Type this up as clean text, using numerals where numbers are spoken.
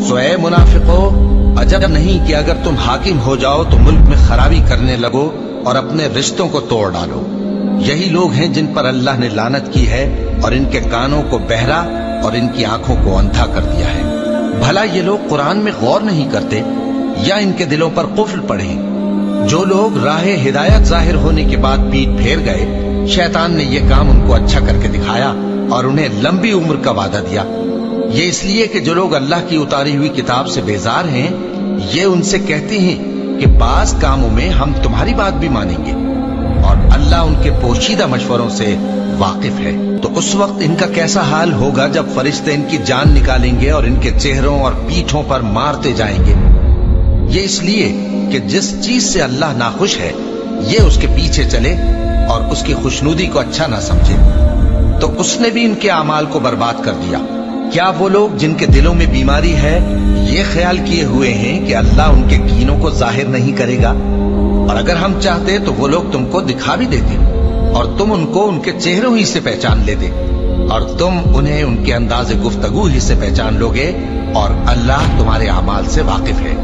سو اے منافقو، عجب نہیں کہ اگر تم حاکم ہو جاؤ تو ملک میں خرابی کرنے لگو اور اپنے رشتوں کو توڑ ڈالو۔ یہی لوگ ہیں جن پر اللہ نے لعنت کی ہے اور ان کے کانوں کو بہرا اور ان کی آنکھوں کو اندھا کر دیا ہے۔ بھلا یہ لوگ قرآن میں غور نہیں کرتے یا ان کے دلوں پر قفل پڑے؟ جو لوگ راہ ہدایت ظاہر ہونے کے بعد پیٹ پھیر گئے، شیطان نے یہ کام ان کو اچھا کر کے دکھایا اور انہیں لمبی عمر کا وعدہ دیا۔ یہ اس لیے کہ جو لوگ اللہ کی اتاری ہوئی کتاب سے بیزار ہیں، یہ ان سے کہتے ہیں کہ بعض کاموں میں ہم تمہاری بات بھی مانیں گے، اور اللہ ان کے پوشیدہ مشوروں سے واقف ہے۔ تو اس وقت ان کا کیسا حال ہوگا جب فرشتے ان کی جان نکالیں گے اور ان کے چہروں اور پیٹھوں پر مارتے جائیں گے۔ یہ اس لیے کہ جس چیز سے اللہ ناخوش ہے، یہ اس کے پیچھے چلے اور اس کی خوشنودی کو اچھا نہ سمجھے، تو اس نے بھی ان کے اعمال کو برباد کر دیا۔ کیا وہ لوگ جن کے دلوں میں بیماری ہے یہ خیال کیے ہوئے ہیں کہ اللہ ان کے کینوں کو ظاہر نہیں کرے گا؟ اور اگر ہم چاہتے تو وہ لوگ تم کو دکھا بھی دیتے اور تم ان کو ان کے چہروں ہی سے پہچان لیتے، اور تم انہیں ان کے انداز گفتگو ہی سے پہچان لوگے، اور اللہ تمہارے اعمال سے واقف ہے۔